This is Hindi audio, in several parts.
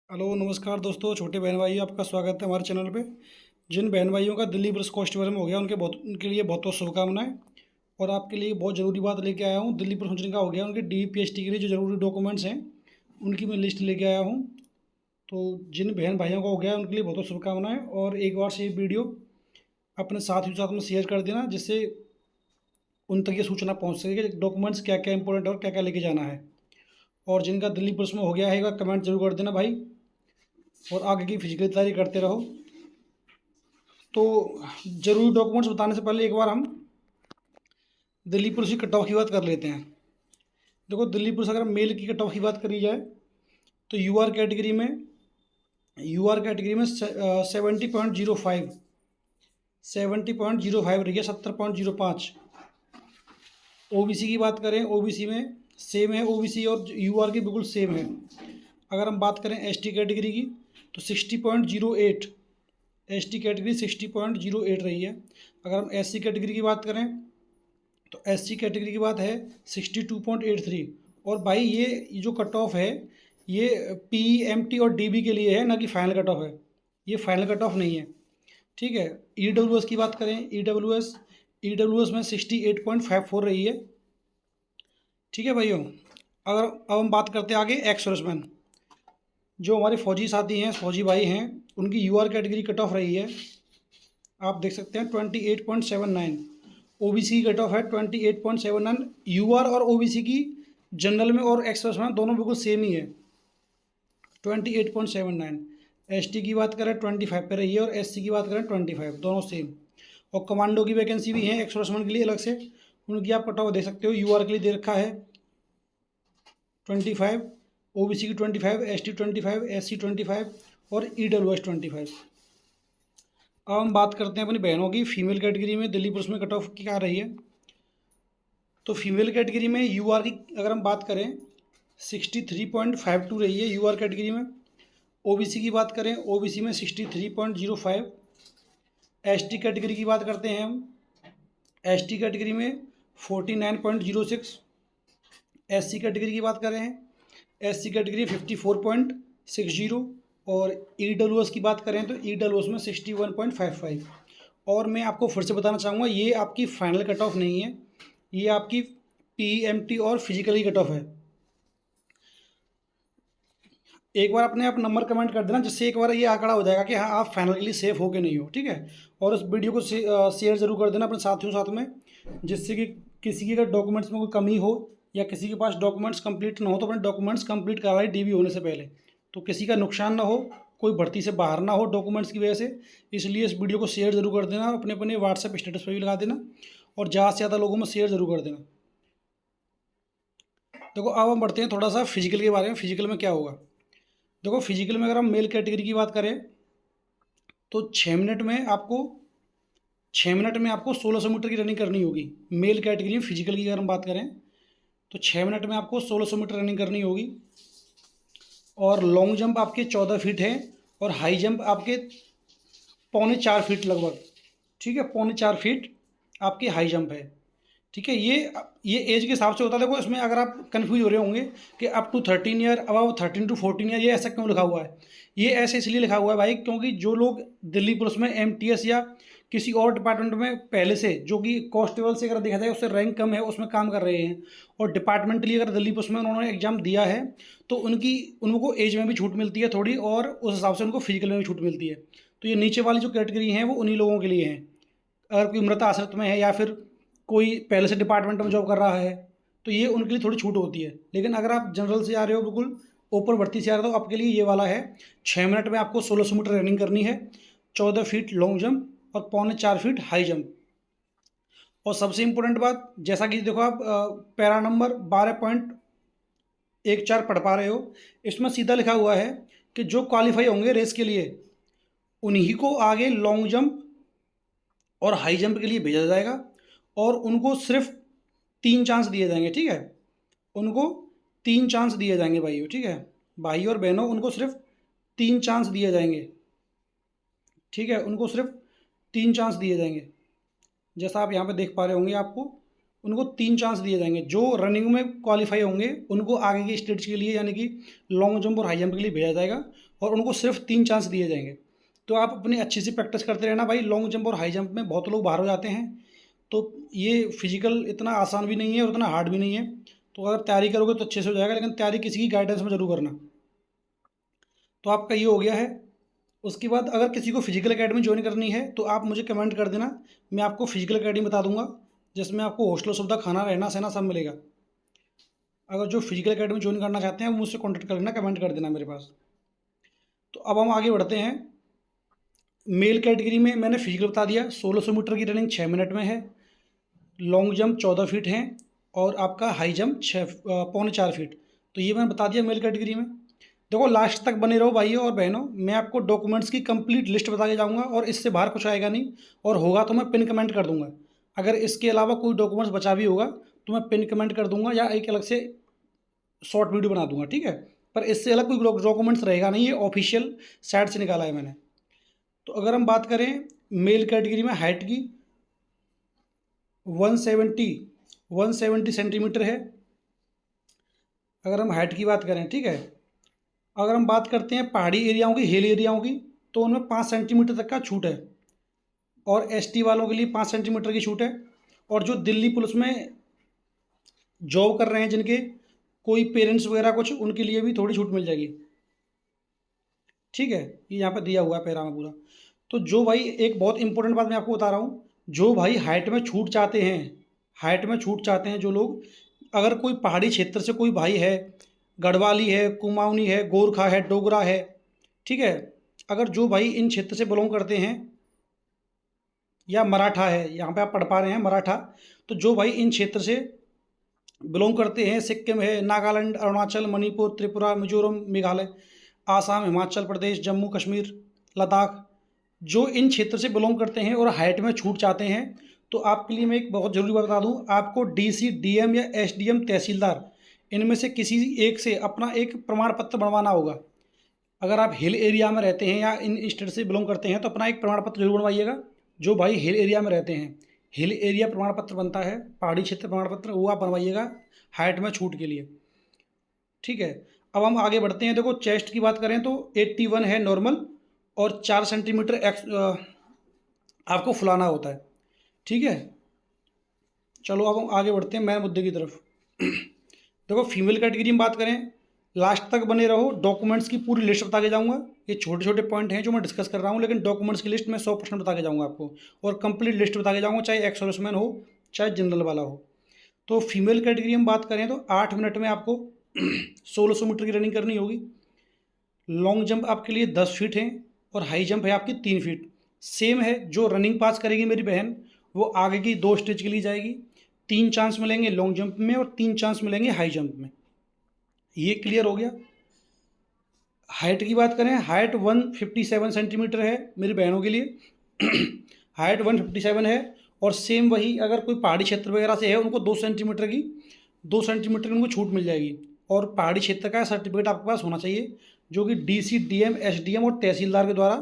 हेलो नमस्कार दोस्तों, छोटे बहन भाइयों, आपका स्वागत है हमारे चैनल पे। जिन बहन भाइयों का दिल्ली पुलिस कांस्टेबल में हो गया उनके लिए बहुत बहुत शुभकामनाएं। और आपके लिए बहुत ज़रूरी बात लेके आया हूँ। दिल्ली पुलिस जिनका हो गया उनके DPST के लिए जो ज़रूरी डॉक्यूमेंट्स हैं उनकी मैं लिस्ट लेके आया हूँ। तो जिन बहन भाइयों का हो गया उनके लिए बहुत बहुत शुभकामनाएँ। और एक बार से ये वीडियो अपने साथियों के साथ में शेयर कर देना, जिससे उन तक ये सूचना पहुँच सके कि डॉक्यूमेंट्स क्या क्या इंपॉर्टेंट है और क्या क्या लेके जाना है। और जिनका दिल्ली पुलिस में हो गया है कमेंट जरूर कर देना भाई, और आगे की फिजिकल तैयारी करते रहो। तो ज़रूरी डॉक्यूमेंट्स बताने से पहले एक बार हम दिल्ली पुलिस की कट ऑफ की बात कर लेते हैं। देखो, दिल्ली पुलिस अगर मेल की कट ऑफ की बात करी जाए तो यूआर कैटेगरी में 70.05 रही है, 70.05। ओबीसी की बात करें, ओबीसी में सेम है, ओबीसी और यूआर की बिल्कुल सेम है। अगर हम बात करें एसटी कैटेगरी की तो 60.08, एसटी कैटेगरी 60.08 रही है। अगर हम एससी कैटेगरी की बात करें तो एससी कैटेगरी की बात है 62.83। और भाई ये जो कट ऑफ है ये पीएमटी और डीबी के लिए है, ना कि फाइनल कट ऑफ है। ये फाइनल कट ऑफ नहीं है, ठीक है। ईडब्ल्यूएस की बात करें, ईडब्ल्यूएस में 68.54 रही है, ठीक है भाइयों। अगर अब हम बात करते हैं आगे एक्स सर्विसमैन, जो हमारे फौजी साथी हैं, फौजी भाई हैं, उनकी यूआर कैटेगरी कट ऑफ रही है, आप देख सकते हैं 28.79। ओबीसी की कट ऑफ है 28.79। यूआर और ओबीसी की जनरल में और एक्सप्रेस में दोनों बिल्कुल सेम ही है, 28.79। एसटी की बात करें 25 पे रही है, और एससी की बात करें 25, दोनों सेम। और कमांडो की वैकेंसी भी है एक्सप्रेसमैन के लिए अलग से, उनकी आप कट ऑफ देख सकते हो। यूआर के लिए दे रखा है 25, ओबीसी की 25, एसटी 25, एससी 25 और ईडब्ल्यूएस 25। अब हम बात करते हैं अपनी बहनों की। फीमेल कैटेगरी में दिल्ली पुलिस में कट ऑफ क्या रही है, तो फीमेल कैटेगरी में यूआर की अगर हम बात करें 63.52 रही है यूआर कैटेगरी में। ओबीसी की बात करें, ओबीसी में 63.05। एसटी कैटेगरी की बात करते हैं हम, एसटी कैटेगरी में 49.06। एससी कैटेगरी की बात करें, एससी कैटेगरी 54.60। और ईडब्ल्यूएस की बात करें तो ईडब्ल्यूएस में 61.55। और मैं आपको फिर से बताना चाहूँगा, ये आपकी फाइनल कट ऑफ नहीं है, ये आपकी पीएमटी और फिजिकल की कट ऑफ है। एक बार अपने आप नंबर कमेंट कर देना, जिससे एक बार ये आंकड़ा हो जाएगा कि हाँ आप फाइनल के लिए सेफ हो के नहीं हो, ठीक है। और इस वीडियो को शेयर जरूर कर देना अपने साथियों साथ में, जिससे कि किसी के अगर डॉक्यूमेंट्स में कोई कमी हो या किसी के पास डॉक्यूमेंट्स कंप्लीट ना हो तो अपने डॉक्यूमेंट्स कंप्लीट करवाए डीबी होने से पहले, तो किसी का नुकसान ना हो, कोई भर्ती से बाहर ना हो डॉक्यूमेंट्स की वजह से। इसलिए इस वीडियो को शेयर जरूर कर देना, अपने अपने व्हाट्सएप स्टेटस पर भी लगा देना, और ज़्यादा से ज़्यादा लोगों में शेयर जरूर कर देना। देखो, अब हम बढ़ते हैं थोड़ा सा फिजिकल के बारे में। फिजिकल में क्या होगा, देखो फिजिकल में अगर हम मेल कैटेगरी की बात करें तो 6 मिनट में आपको 1600 मीटर की रनिंग करनी होगी। मेल कैटेगरी में फिजिकल की अगर हम बात करें तो 6 मिनट में आपको 1600 मीटर रनिंग करनी होगी। और लॉन्ग जंप आपके 14 फीट है, और हाई जंप आपके 3.25 फीट लगभग, ठीक है, 3.25 फीट आपकी हाई जंप है, ठीक है। ये एज के हिसाब से होता है। देखो, इसमें अगर आप कंफ्यूज हो रहे होंगे कि up to 13 year, above 13 to 14 year, ये ऐसा क्यों लिखा हुआ है। ये ऐसे इसलिए लिखा हुआ है भाई, क्योंकि जो लोग दिल्ली पुलिस में एमटीएस या किसी और डिपार्टमेंट में पहले से, जो कि कांस्टेबल से अगर देखा जाए उससे रैंक कम है, उसमें काम कर रहे हैं, और डिपार्टमेंटली अगर दिल्ली पुलिस में उन्होंने एग्जाम दिया है, तो उनको एज में भी छूट मिलती है थोड़ी, और उस हिसाब से उनको फिजिकल में भी छूट मिलती है। तो ये नीचे वाली जो कैटेगरी हैं वो उन्हीं लोगों के लिए हैं। अगर कोई मृत आश्रित में है या फिर कोई पहले से डिपार्टमेंट में जॉब कर रहा है, तो ये उनके लिए थोड़ी छूट होती है। लेकिन अगर आप जनरल से आ रहे हो, बिल्कुल ऊपर भर्ती से आ रहे हो, तो आपके लिए ये वाला है। 6 मिनट में आपको 1600 मीटर रनिंग करनी है, 14 फीट लॉन्ग जंप और 3.25 फीट हाई जंप। और सबसे इम्पोर्टेंट बात, जैसा कि देखो आप पैरा नंबर 12.14 पढ़ पा रहे हो, इसमें सीधा लिखा हुआ है कि जो क्वालिफाई होंगे रेस के लिए उन्हीं को आगे लॉन्ग जंप और हाई जंप के लिए भेजा जाएगा, और उनको सिर्फ 3 चांस दिए जाएंगे, ठीक है। उनको 3 चांस दिए जाएंगे भाइयों, ठीक है, भाई और बहनों, उनको सिर्फ 3 चांस दिए जाएंगे, ठीक है। उनको सिर्फ 3 चांस दिए जाएंगे, जैसा आप यहाँ पे देख पा रहे होंगे, आपको उनको 3 चांस दिए जाएंगे। जो रनिंग में क्वालिफाई होंगे उनको आगे के स्टेट्स के लिए, यानी कि लॉन्ग जंप और हाई जंप के लिए भेजा जाएगा, और उनको सिर्फ 3 चांस दिए जाएंगे। तो आप अपनी अच्छी सी प्रैक्टिस करते रहना भाई। लॉन्ग जंप और हाई जंप में बहुत लोग बाहर हो जाते हैं, तो ये फिजिकल इतना आसान भी नहीं है और इतना हार्ड भी नहीं है। तो अगर तैयारी करोगे तो अच्छे से हो जाएगा, लेकिन तैयारी किसी की गाइडेंस में जरूर करना। तो आपका ये हो गया है। उसके बाद अगर किसी को फिजिकल एकेडमी ज्वाइन करनी है तो आप मुझे कमेंट कर देना, मैं आपको फिजिकल एकेडमी बता दूंगा, जिसमें आपको हॉस्टल सुविधा, खाना, रहना सहना सब मिलेगा। अगर जो फिजिकल एकेडमी ज्वाइन करना चाहते हैं वो मुझसे कॉन्टैक्ट कर लेना, कमेंट कर देना मेरे पास। तो अब हम आगे बढ़ते हैं। मेल कैटेगरी में मैंने फिजिकल बता दिया, 1600 मीटर की रनिंग 6 मिनट में है, लॉन्ग जंप 14 फीट हैं, और आपका हाई जंप 6.25 फीट। तो ये मैंने बता दिया मेल कैटेगरी में। देखो लास्ट तक बने रहो भाइयों और बहनों, मैं आपको डॉक्यूमेंट्स की कंप्लीट लिस्ट बता के जाऊंगा, और इससे बाहर कुछ आएगा नहीं, और होगा तो मैं पिन कमेंट कर दूंगा। अगर इसके अलावा कोई डॉक्यूमेंट्स बचा भी होगा तो मैं पिन कमेंट कर दूंगा या एक अलग से शॉर्ट वीडियो बना दूंगा, ठीक है। पर इससे अलग कोई डॉक्यूमेंट्स रहेगा नहीं, ये ऑफिशियल साइट से निकाला है मैंने। तो अगर हम बात करें मेल कैटेगरी में हाइट की, 170 सेंटीमीटर है, अगर हम हाइट की बात करें, ठीक है। अगर हम बात करते हैं पहाड़ी एरियाओं की, हिल एरियाओं की, तो उनमें 5 सेंटीमीटर तक का छूट है, और एसटी वालों के लिए 5 सेंटीमीटर की छूट है। और जो दिल्ली पुलिस में जॉब कर रहे हैं, जिनके कोई पेरेंट्स वगैरह कुछ, उनके लिए भी थोड़ी छूट मिल जाएगी, ठीक है। ये यहाँ पर दिया हुआ है पैरा में पूरा। तो जो भाई, एक बहुत इंपॉर्टेंट बात मैं आपको बता रहा हूँ, जो भाई हाइट में छूट चाहते हैं, हाइट में छूट चाहते हैं जो लोग, अगर कोई पहाड़ी क्षेत्र से कोई भाई है, गढ़वाली है, कुमाऊनी है, गोरखा है, डोगरा है, ठीक है, अगर जो भाई इन क्षेत्र से बिलोंग करते हैं, या मराठा है, यहाँ पे आप पढ़ पा रहे हैं मराठा, तो जो भाई इन क्षेत्र से बिलोंग करते हैं, सिक्किम है, नागालैंड, अरुणाचल, मणिपुर, त्रिपुरा, मिजोरम, मेघालय, आसाम, हिमाचल प्रदेश, जम्मू कश्मीर, लद्दाख, जो इन क्षेत्र से बिलोंग करते हैं और हाइट में छूट चाहते हैं, तो आपके लिए मैं एक बहुत ज़रूरी बात बता दूं, आपको डीसी, डीएम या एसडीएम, तहसीलदार, इनमें से किसी एक से अपना एक प्रमाण पत्र बनवाना होगा। अगर आप हिल एरिया में रहते हैं या इन स्टेट से बिलोंग करते हैं तो अपना एक प्रमाण पत्र जरूर बनवाइएगा। जो भाई हिल एरिया में रहते हैं, हिल एरिया प्रमाण पत्र बनता है, पहाड़ी क्षेत्र प्रमाण पत्र, वो आप बनवाइएगा हाइट में छूट के लिए, ठीक है। अब हम आगे बढ़ते हैं। देखो चेस्ट की बात करें तो 81 है नॉर्मल, और 4 सेंटीमीटर आपको फुलाना होता है, ठीक है। चलो अब हम आगे बढ़ते हैं मेन मुद्दे की तरफ। देखो फीमेल कैटेगरी में बात करें, लास्ट तक बने रहो, डॉक्यूमेंट्स की पूरी लिस्ट बता के जाऊंगा। ये छोटे छोटे पॉइंट हैं जो मैं डिस्कस कर रहा हूँ, लेकिन डॉक्यूमेंट्स की लिस्ट मैं 100% बता के जाऊंगा आपको, और कंप्लीट लिस्ट बता के जाऊंगा, चाहे एक्स सर्विसमैन हो चाहे जनरल वाला हो। तो फीमेल कैटेगरी में बात करें तो 8 मिनट में आपको 1600 मीटर की रनिंग करनी होगी। लॉन्ग जंप आपके लिए 10 फीट है, और हाई जंप है आपकी 3 फीट। सेम है, जो रनिंग पास करेगी मेरी बहन वो आगे की 2 स्टेज के लिए जाएगी। 3 चांस मिलेंगे लॉन्ग जंप में और 3 चांस मिलेंगे हाई जंप में। ये क्लियर हो गया। हाइट की बात करें, हाइट 157 सेंटीमीटर है मेरी बहनों के लिए। हाइट 157 है, और सेम वही अगर कोई पहाड़ी क्षेत्र वगैरह से है उनको 2 सेंटीमीटर की उनको छूट मिल जाएगी। और पहाड़ी क्षेत्र का सर्टिफिकेट आपके पास होना चाहिए, जो कि डीसी, डीएम, एसडीएम और तहसीलदार के द्वारा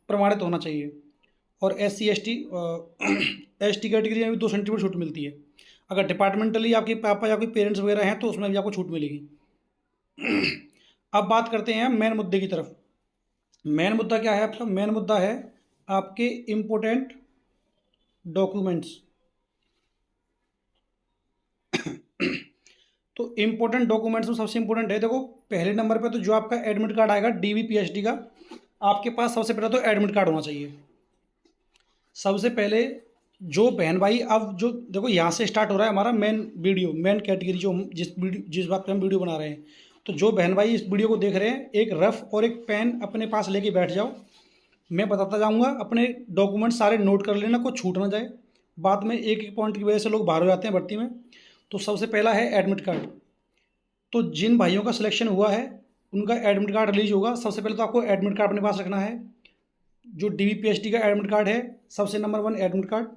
प्रमाणित होना चाहिए। और एससी, एसटी कैटेगरी में भी 2 सेंटीमीटर छूट मिलती है। अगर डिपार्टमेंटली आपके पापा या कोई पेरेंट्स वगैरह हैं तो उसमें भी आपको छूट मिलेगी। अब बात करते हैं मेन मुद्दे की तरफ। मेन मुद्दा क्या है आपका? मेन मुद्दा है आपके इम्पोर्टेंट डॉक्यूमेंट्स। तो इम्पोर्टेंट डॉक्यूमेंट्स में सबसे इम्पोर्टेंट है, देखो पहले नंबर पे तो जो आपका एडमिट कार्ड आएगा डीवी पीएचडी का, आपके पास सबसे पहले तो एडमिट कार्ड होना चाहिए। सबसे पहले जो बहन भाई, अब जो देखो यहाँ से स्टार्ट हो रहा है हमारा मेन वीडियो, मेन कैटेगरी, जो हम जिस बात पे हम वीडियो बना रहे हैं। तो जो बहन भाई इस वीडियो को देख रहे हैं, एक रफ और एक पेन अपने पास लेके बैठ जाओ, मैं बताता जाऊँगा, अपने डॉक्यूमेंट सारे नोट कर लेना, कुछ छूट ना जाए। बाद में एक एक पॉइंट की वजह से लोग बाहर हो जाते हैं भर्ती में। तो सबसे पहला है एडमिट कार्ड। तो जिन भाइयों का सिलेक्शन हुआ है उनका एडमिट कार्ड रिलीज होगा। सबसे पहले तो आपको एडमिट कार्ड अपने पास रखना है। जो DVPHD का एडमिट कार्ड है, सबसे number 1 admit card.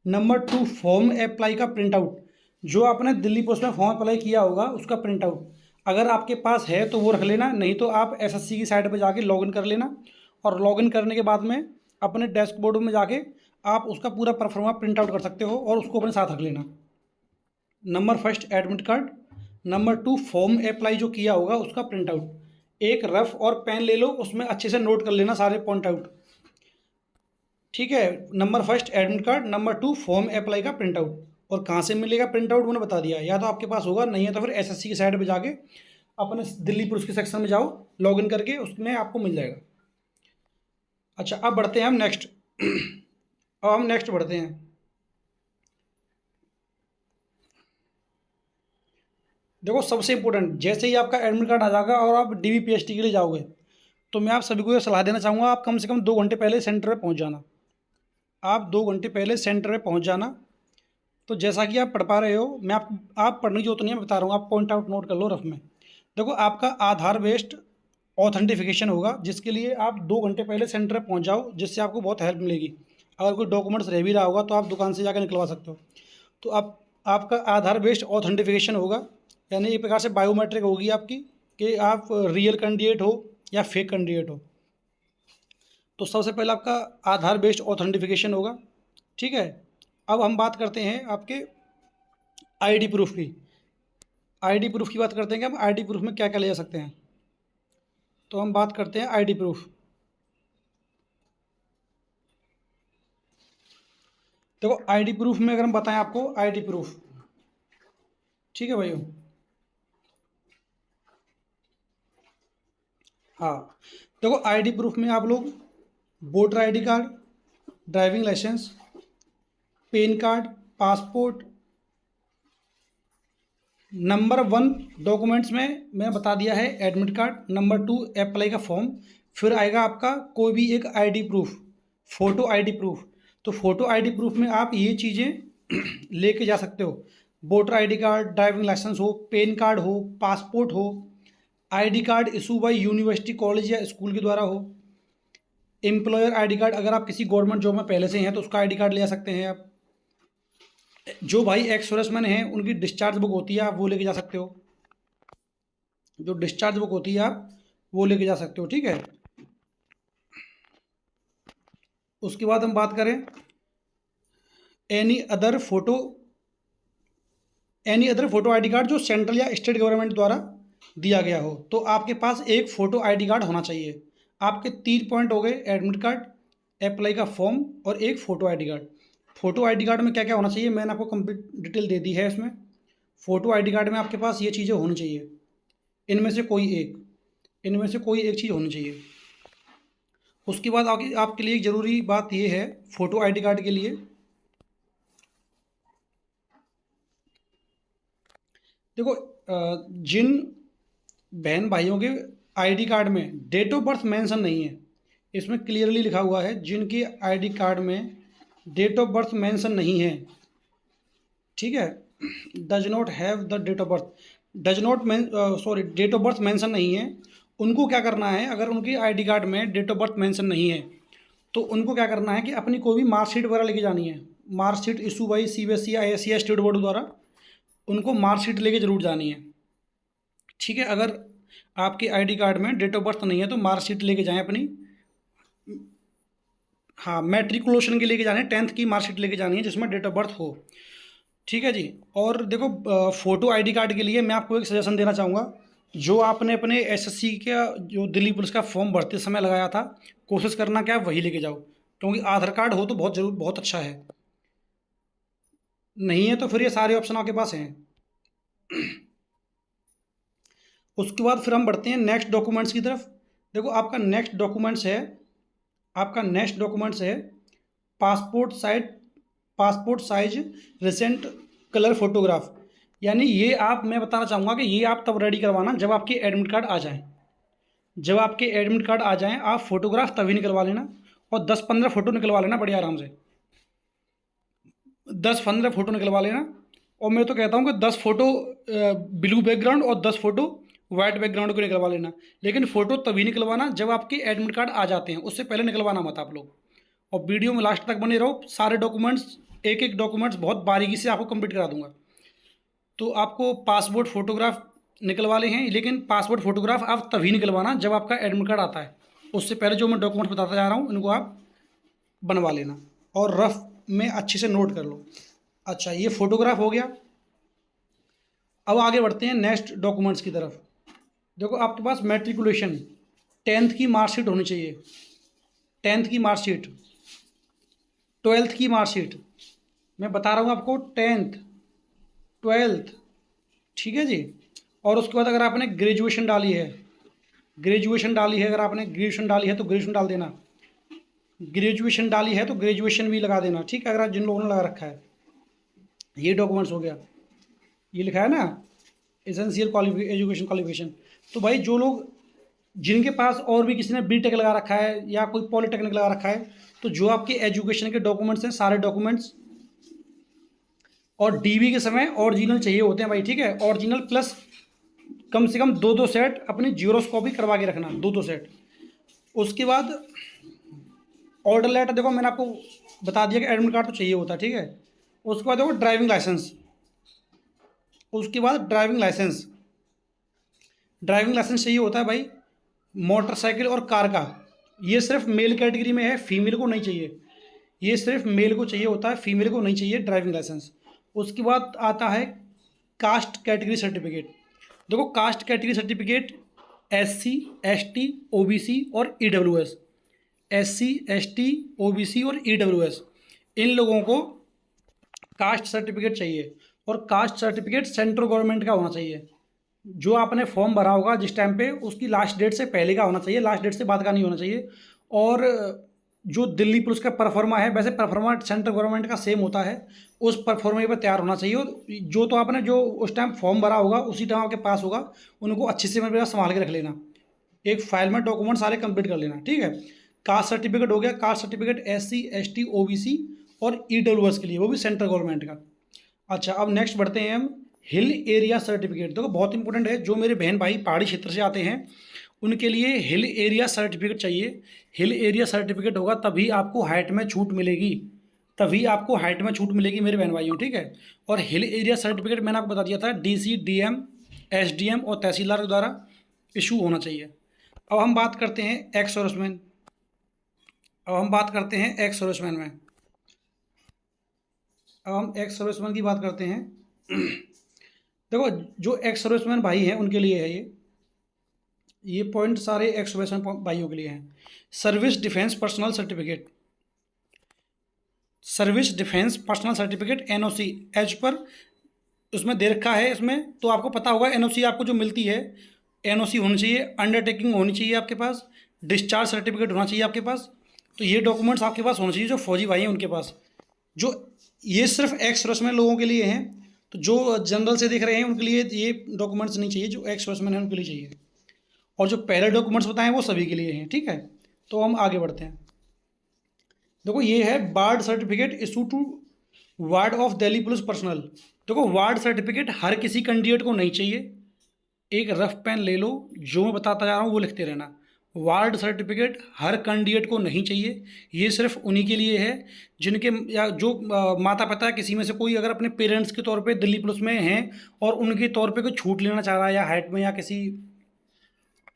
Number 2 form apply का प्रिंट आउट, जो आपने दिल्ली पोस्ट में फॉर्म अप्लाई किया होगा उसका प्रिंट आउट अगर आपके पास है तो वो रख लेना, नहीं तो आप SSC की साइट पर जाके लॉगिन कर लेना, और लॉगिन करने के बाद में अपने डैशबोर्ड में जाके आप उसका पूरा परफॉर्मा प्रिंट आउट कर सकते हो और उसको अपने साथ रख लेना। Number 1 admit card, number 2 form apply जो किया होगा उसका प्रिंट आउट। एक रफ और पेन ले लो, उसमें अच्छे से नोट कर लेना सारे पॉइंट आउट। ठीक है, number first admit card, number two form apply का प्रिंट आउट। और कहाँ से मिलेगा प्रिंट आउट मैंने बता दिया, या तो आपके पास होगा, नहीं है तो फिर एसएससी की साइट पे जाके अपने दिल्ली पुलिस के सेक्शन में जाओ, लॉगिन करके उसमें आपको मिल जाएगा। अच्छा, अब बढ़ते हैं हम नेक्स्ट अब हम नेक्स्ट बढ़ते हैं। देखो सबसे इंपॉर्टेंट, जैसे ही आपका एडमिट कार्ड आ जाएगा और आप डीवीपीएसटी के लिए जाओगे, तो मैं आप सभी को ये सलाह देना चाहूँगा, आप कम से कम 2 घंटे पहले सेंटर पे पहुँच जाना। आप 2 घंटे पहले सेंटर पे पहुँच जाना। तो जैसा कि आप पढ़ पा रहे हो, मैं आप पढ़ने की जरूरत नहीं है, मैं बता रहा हूँ, आप पॉइंट आउट नोट कर लो रफ में। देखो आपका आधार बेस्ड ऑथेंटिफिकेशन होगा, जिसके लिए आप 2 घंटे पहले सेंटर पे पहुँच जाओ, जिससे आपको बहुत हेल्प मिलेगी। अगर कोई डॉक्यूमेंट्स रह भी रहा होगा तो आप दुकान से जाकर निकलवा सकते हो। तो आप आपका आधार बेस्ड ऑथेंटिफिकेशन होगा, यानी एक प्रकार से बायोमेट्रिक होगी आपकी, कि आप रियल कैंडिडेट हो या फेक कैंडिडेट हो। तो सबसे पहले आपका आधार बेस्ड ऑथेंटिफिकेशन होगा। ठीक है, अब हम बात करते हैं आपके आईडी प्रूफ की। आईडी प्रूफ की बात करते हैं कि हम आईडी प्रूफ में क्या क्या ले जा सकते हैं। तो हम बात करते हैं आईडी प्रूफ। देखो आईडी प्रूफ में अगर हम बताएं आपको आईडी प्रूफ, ठीक है भाइयों। हाँ, देखो आईडी प्रूफ में आप लोग voter ID card, driving licence, PAN card, passport, number 1 documents में मैंने बता दिया है एडमिट कार्ड, नंबर 2 अप्लाई का फॉर्म, फिर आएगा आपका कोई भी एक ID proof, photo ID proof. तो फ़ोटो आईडी प्रूफ में आप ये चीज़ें लेके जा सकते हो, voter ID card, driving licence हो, पैन कार्ड हो, पासपोर्ट हो, ID card issue by university, college या स्कूल के द्वारा हो, एम्प्लॉयर आईडी कार्ड, अगर आप किसी गवर्नमेंट जॉब में पहले से हैं तो उसका आईडी कार्ड ले जा सकते हैं आप। जो भाई एक्स सर्विसमैन हैं उनकी डिस्चार्ज बुक होती है, आप वो लेके जा सकते हो। जो डिस्चार्ज बुक होती है आप वो लेके जा सकते हो। ठीक है, उसके बाद हम बात करें any other photo ID card जो सेंट्रल या स्टेट गवर्नमेंट द्वारा दिया गया हो। तो आपके पास एक फ़ोटो आईडी कार्ड होना चाहिए। आपके 3 पॉइंट हो गए, एडमिट कार्ड, अप्लाई का फॉर्म और एक photo ID card. Photo ID card में क्या क्या होना चाहिए मैंने आपको कंप्लीट डिटेल दे दी है इसमें। फ़ोटो आईडी कार्ड में आपके पास ये चीज़ें होनी चाहिए, इनमें से कोई एक चीज़ होनी चाहिए। उसके बाद आपके लिए एक ज़रूरी बात ये है फ़ोटो आईडी कार्ड के लिए, देखो जिन बहन भाइयों के आईडी कार्ड में डेट ऑफ बर्थ मेंशन नहीं है, इसमें क्लियरली लिखा हुआ है जिनके आईडी कार्ड में डेट ऑफ बर्थ मेंशन नहीं है, ठीक है, does not have the date of birth, date of birth mention नहीं है, उनको क्या करना है, अगर उनकी आईडी कार्ड में डेट ऑफ बर्थ मेंशन नहीं है तो उनको क्या करना है कि अपनी कोई भी मार्कशीट वगैरह लेके जानी है। Marksheet issue by CBSE, ISC, state board द्वारा उनको मार्कशीट लेके जरूर जानी है। ठीक है, अगर आपके आईडी कार्ड में डेट ऑफ बर्थ नहीं है तो मार्कशीट लेके जाएं अपनी। हाँ, मैट्रिकुलेशन के लेके जाने, 10th की मार्कशीट लेके जानी है जिसमें डेट ऑफ बर्थ हो। ठीक है जी। और देखो फ़ोटो आईडी कार्ड के लिए मैं आपको एक सजेशन देना चाहूँगा, जो आपने अपने SSC का जो दिल्ली पुलिस का फॉर्म भरते समय लगाया था, कोशिश करना क्या वही लेके जाओ, क्योंकि आधार कार्ड हो तो बहुत अच्छा है, नहीं है तो फिर ये सारे ऑप्शन आपके पास हैं। उसके बाद फिर हम बढ़ते हैं नेक्स्ट डॉक्यूमेंट्स की तरफ। देखो आपका नेक्स्ट डॉक्यूमेंट्स है passport size recent colour photograph. यानी ये मैं बताना चाहूँगा कि ये आप तब रेडी करवाना जब आपके एडमिट कार्ड आ जाएँ। जब आपके एडमिट कार्ड आ जाएँ आप फ़ोटोग्राफ तभी निकलवा लेना, और 10-15 फ़ोटो निकलवा लेना बड़ी आराम से, 10-15 फ़ोटो निकलवा लेना। और मैं तो कहता हूँ कि 10 फ़ोटो ब्लू बैकग्राउंड और 10 फ़ोटो वाइट बैकग्राउंड को निकलवा लेना। लेकिन फ़ोटो तभी निकलवाना जब आपके एडमिट कार्ड आ जाते हैं, उससे पहले निकलवाना मत आप लोग। और वीडियो में लास्ट तक बने रहो, सारे डॉक्यूमेंट्स एक डॉक्यूमेंट्स बहुत बारीकी से आपको कंप्लीट करा दूंगा। तो आपको पासपोर्ट फ़ोटोग्राफ निकलवा ले हैं, लेकिन पासपोर्ट फ़ोटोग्राफ आप तभी निकलवाना जब आपका एडमिट कार्ड आता है, उससे पहले जो मैं डॉक्यूमेंट्स बताता जा रहा हूँ इनको आप बनवा लेना और रफ में अच्छे से नोट कर लो। अच्छा, ये फ़ोटोग्राफ हो गया। अब आगे बढ़ते हैं नेक्स्ट डॉक्यूमेंट्स की तरफ। देखो आपके पास मैट्रिकुलेशन 10th की मार्कशीट होनी चाहिए, 10th की मार्कशीट, 12th की मार्कशीट, मैं बता रहा हूँ आपको 10th 12th, ठीक है जी। और उसके बाद अगर आपने ग्रेजुएशन डाली है, ग्रेजुएशन डाली है, अगर आपने ग्रेजुएशन डाली है तो ग्रेजुएशन डाल देना, ग्रेजुएशन डाली है तो ग्रेजुएशन भी लगा देना, ठीक है, अगर जिन लोगों ने लगा रखा है। ये डॉक्यूमेंट्स हो गया, ये लिखा है ना एसेंशियल एजुकेशन क्वालिफिकेशन। तो भाई जो लोग, जिनके पास और भी किसी ने बीटेक लगा रखा है या कोई पॉलिटेक्निक लगा रखा है, तो जो आपके एजुकेशन के डॉक्यूमेंट्स हैं सारे डॉक्यूमेंट्स, और डीवी के समय ओरिजिनल चाहिए होते हैं भाई, ठीक है, ओरिजिनल प्लस कम से कम 2-2 सेट अपनी जीरोस कॉपी करवा के रखना, 2-2 सेट। उसके बाद ऑर्डर लेटर, देखो मैंने आपको बता दिया कि एडमिट कार्ड तो चाहिए होता है, ठीक है। उसके बाद देखो ड्राइविंग लाइसेंस, उसके बाद ड्राइविंग लाइसेंस, ड्राइविंग लाइसेंस चाहिए होता है भाई मोटरसाइकिल और कार का। ये सिर्फ मेल कैटेगरी में है, फीमेल को नहीं चाहिए, ये सिर्फ मेल को चाहिए होता है, फीमेल को नहीं चाहिए ड्राइविंग लाइसेंस। उसके बाद आता है कास्ट कैटेगरी सर्टिफिकेट। देखो caste category certificate SC ST OBC और EWS, SC ST OBC और EWS, इन लोगों को कास्ट सर्टिफिकेट चाहिए। और कास्ट सर्टिफिकेट सेंट्रल गवर्नमेंट का होना चाहिए। जो आपने फॉर्म भरा होगा जिस टाइम पे, उसकी लास्ट डेट से पहले का होना चाहिए, लास्ट डेट से बाद का नहीं होना चाहिए। और जो दिल्ली पुलिस का परफॉर्मा है, वैसे परफॉर्मा सेंट्रल गवर्नमेंट का सेम होता है, उस परफॉर्मे पर तैयार होना चाहिए। और जो तो आपने जो उस टाइम फॉर्म भरा होगा उसी टाइम आपके पास होगा, उनको अच्छे से मेरे पास संभाल के रख लेना, एक फाइल में डॉक्यूमेंट सारे कंप्लीट कर लेना, ठीक है। कास्ट सर्टिफिकेट हो गया, caste certificate SC ST OBC और EWS के लिए, वो भी सेंट्रल गवर्नमेंट का। अच्छा अब नेक्स्ट बढ़ते हैं हम हिल एरिया सर्टिफिकेट। देखो बहुत इंपॉर्टेंट है, जो मेरे बहन भाई पहाड़ी क्षेत्र से आते हैं उनके लिए हिल एरिया सर्टिफिकेट चाहिए। हिल एरिया सर्टिफिकेट होगा तभी आपको हाइट में छूट मिलेगी, तभी आपको हाइट में छूट मिलेगी मेरे बहन भाइयों, ठीक है। और हिल एरिया सर्टिफिकेट मैंने आपको बता दिया था DC DM SDM और तहसीलदार के द्वारा इशू होना चाहिए। अब हम बात करते हैं एक्स सर्विसमैन, अब हम बात करते हैं एक्स सर्विसमैन में, अब हम एक्स सर्विसमैन की बात करते हैं। देखो जो एक्स सर्विसमैन भाई हैं उनके लिए है ये पॉइंट सारे एक्स सर्विसमैन भाइयों के लिए हैं। Service defence personnel certificate, service defence personnel certificate NOC age पर उसमें दे रखा है इसमें, तो आपको पता होगा NOC आपको जो मिलती है, NOC होनी चाहिए, अंडरटेकिंग होनी चाहिए आपके पास, डिस्चार्ज सर्टिफिकेट होना चाहिए आपके पास। तो ये डॉक्यूमेंट्स आपके पास होने चाहिए जो फौजी भाई हैं उनके पास। जो ये सिर्फ एक्स सर्विसमैन लोगों के लिए हैं, तो जो जनरल से देख रहे हैं उनके लिए ये डॉक्यूमेंट्स नहीं चाहिए, जो एक्स सर्विसमैन हैं उनके लिए चाहिए। और जो पहले डॉक्यूमेंट्स बताएं वो सभी के लिए हैं, ठीक है। तो हम आगे बढ़ते हैं। देखो ये है ward certificate issue to ward of Delhi police personnel. देखो वार्ड सर्टिफिकेट हर किसी कैंडिडेट को नहीं चाहिए, एक रफ पेन ले लो, जो मैं बताता जा रहा हूँ वो लिखते रहना। वार्ड सर्टिफिकेट हर कैंडिडेट को नहीं चाहिए, ये सिर्फ उन्हीं के लिए है जिनके या जो माता पिता किसी में से कोई अगर अपने पेरेंट्स के तौर पे दिल्ली पुलिस में हैं और उनके तौर पे कोई छूट लेना चाह रहा है या हाइट में या किसी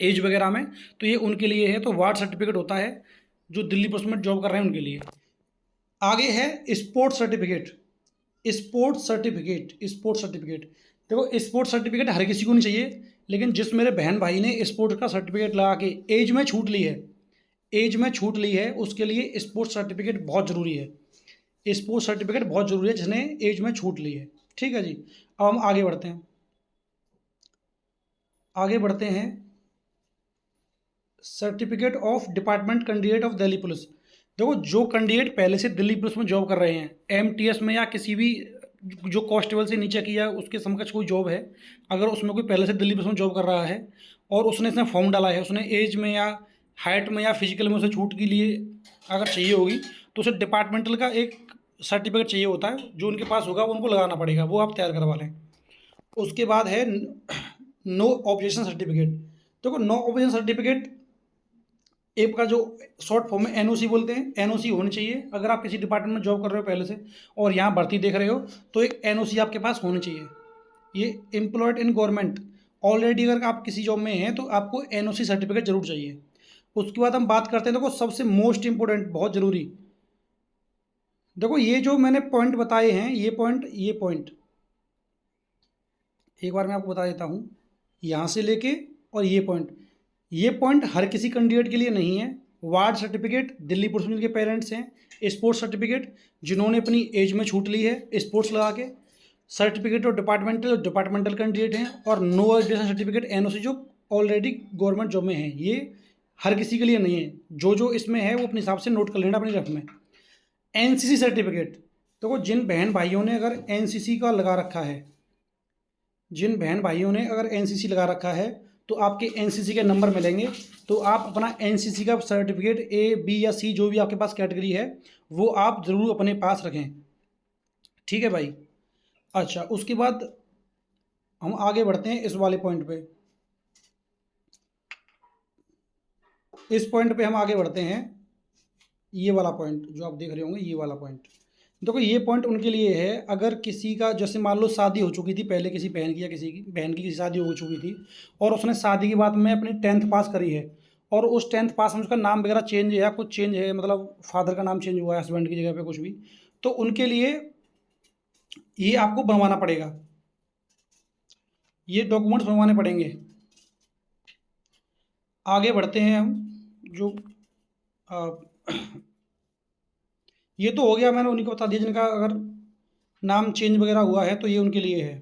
एज वगैरह में, तो ये उनके लिए है। तो वार्ड सर्टिफिकेट होता है जो दिल्ली पुलिस में जॉब कर रहे हैं उनके लिए। आगे है sport certificate, sport certificate, sport certificate. देखो स्पोर्ट सर्टिफिकेट हर किसी को नहीं चाहिए, लेकिन जिस मेरे बहन भाई ने स्पोर्ट का सर्टिफिकेट लगा के एज में छूट ली है, एज में छूट ली है, उसके लिए स्पोर्ट सर्टिफिकेट बहुत ज़रूरी है। स्पोर्ट सर्टिफिकेट बहुत ज़रूरी है जिसने एज में छूट ली है, ठीक है जी। अब हम आगे बढ़ते हैं, आगे बढ़ते हैं certificate of department candidate of Delhi police. देखो जो कैंडिडेट पहले से दिल्ली पुलिस में जॉब कर रहे हैं, MTS में या किसी भी जो कांस्टेबल से नीचे की या उसके समकक्ष कोई जॉब है, अगर उसमें कोई पहले से दिल्ली पुलिस में जॉब कर रहा है और उसने इसमें फॉर्म डाला है, उसने एज में या हाइट में या फिजिकल में उसे छूट के लिए अगर चाहिए होगी, तो उसे डिपार्टमेंटल का एक सर्टिफिकेट चाहिए होता है, जो उनके पास होगा वो उनको लगाना पड़ेगा, वो आप तैयार करवा लें। उसके बाद है नो ऑब्जेक्शन सर्टिफिकेट। देखो नो ऑब्जेक्शन सर्टिफिकेट एक का जो शॉर्ट फॉर्म में NOC बोलते हैं, NOC होनी चाहिए। अगर आप किसी डिपार्टमेंट में जॉब कर रहे हो पहले से और यहाँ भर्ती देख रहे हो तो एक NOC आपके पास होनी चाहिए। ये एम्प्लॉयड इन गवर्नमेंट ऑलरेडी अगर आप किसी जॉब में हैं तो आपको NOC सर्टिफिकेट जरूर चाहिए। उसके बाद हम बात करते हैं, देखो सबसे मोस्ट इंपॉर्टेंट बहुत ज़रूरी, देखो ये जो मैंने पॉइंट बताए हैं, ये पॉइंट एक बार मैं आपको बता देता हूँ, यहाँ से लेके और ये पॉइंट हर किसी कैंडिडेट के लिए नहीं है। वार्ड सर्टिफिकेट दिल्ली पुलिस में जिनके पेरेंट्स हैं, स्पोर्ट्स सर्टिफिकेट जिन्होंने अपनी एज में छूट ली है स्पोर्ट्स लगा के, सर्टिफिकेट ऑफ डिपार्टमेंटल कैंडिडेट हैं, और नो एजुकेशन सर्टिफिकेट एनओसी जो ऑलरेडी गवर्नमेंट जॉब में हैं। ये हर किसी के लिए नहीं है। जो इसमें है वो अपने हिसाब से नोट कर लेना अपनी रफ में। एनसीसी सर्टिफिकेट, देखो जिन बहन भाइयों ने अगर एनसीसी का लगा रखा है, जिन बहन भाइयों ने अगर एनसीसी लगा रखा है तो आपके एनसीसी के नंबर मिलेंगे। तो आप अपना एनसीसी का सर्टिफिकेट ए बी या सी जो भी आपके पास कैटेगरी है वो आप ज़रूर अपने पास रखें, ठीक है भाई। अच्छा, उसके बाद हम आगे बढ़ते हैं इस वाले पॉइंट पे। इस पॉइंट पे हम आगे बढ़ते हैं, ये वाला पॉइंट जो आप देख रहे होंगे, ये वाला पॉइंट। देखो ये पॉइंट उनके लिए है अगर किसी का जैसे मान लो शादी हो चुकी थी पहले किसी बहन की, या किसी की बहन की शादी हो चुकी थी और उसने शादी के बाद में अपनी 10th पास करी है और उस 10th पास में उसका नाम वगैरह चेंज है या कुछ चेंज है, मतलब फादर का नाम चेंज हुआ है हस्बैंड की जगह पे कुछ भी, तो उनके लिए ये आपको बनवाना पड़ेगा, ये डॉक्यूमेंट्स बनवाने पड़ेंगे। आगे बढ़ते हैं हम। जो आ, ये तो हो गया, मैंने उन्हीं को बता दिया जिनका अगर नाम चेंज वगैरह हुआ है तो ये उनके लिए है,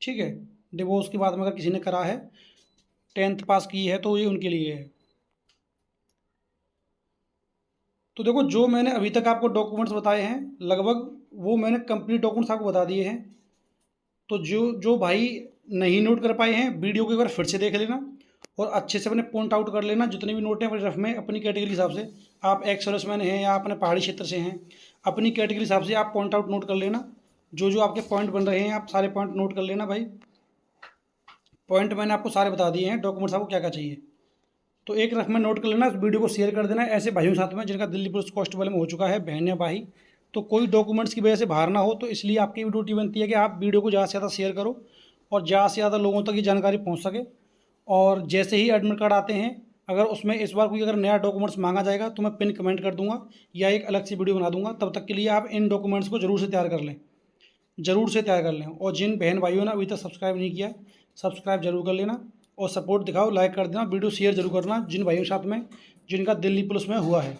ठीक है। डिवोर्स के बाद में अगर किसी ने करा है 10th पास की है तो ये उनके लिए है। तो देखो जो मैंने अभी तक आपको डॉक्यूमेंट्स बताए हैं लगभग वो मैंने कंप्लीट डॉक्यूमेंट्स आपको बता दिए हैं। तो जो जो भाई नहीं नोट कर पाए हैं वीडियो को एक बार फिर से देख लेना और अच्छे से अपने पॉइंट आउट कर लेना, जितने भी नोट हैं अपनी रफ में अपनी कैटेगरी हिसाब से। आप एक्स सर्विसमैन हैं या अपने पहाड़ी क्षेत्र से हैं, अपनी कैटेगरी हिसाब से आप पॉइंट आउट नोट कर लेना। जो आपके पॉइंट बन रहे हैं आप सारे पॉइंट नोट कर लेना भाई। पॉइंट मैंने आपको सारे बता दिए हैं, डॉक्यूमेंट्स आपको क्या क्या चाहिए। तो एक रफ में नोट कर लेना, इस वीडियो को शेयर कर देना ऐसे भाइयों के साथ में जिनका दिल्ली पुलिस कांस्टेबल में हो चुका है, बहन या भाई। तो कोई डॉक्यूमेंट्स की वजह से बाहर ना हो, तो इसलिए आपकी ड्यूटी बनती है कि आप वीडियो को ज़्यादा से ज़्यादा शेयर करो और ज़्यादा से ज़्यादा लोगों तक ये जानकारी पहुँच सके। और जैसे ही एडमिट कार्ड आते हैं अगर उसमें इस बार कोई अगर नया डॉक्यूमेंट्स मांगा जाएगा तो मैं पिन कमेंट कर दूंगा या एक अलग से वीडियो बना दूंगा। तब तक के लिए आप इन डॉक्यूमेंट्स को ज़रूर से तैयार कर लें, ज़रूर से तैयार कर लें। और जिन बहन भाइयों ने अभी तक सब्सक्राइब नहीं किया सब्सक्राइब जरूर कर लेना और सपोर्ट दिखाओ, लाइक कर देना, वीडियो शेयर जरूर करना जिन भाइयों के साथ में जिनका दिल्ली पुलिस में हुआ है।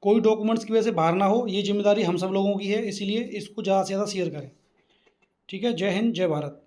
कोई डॉक्यूमेंट्स की वजह से बाहर ना हो, ये जिम्मेदारी हम सब लोगों की है, इसीलिए इसको ज़्यादा से ज़्यादा शेयर करें, ठीक है। जय हिंद, जय भारत।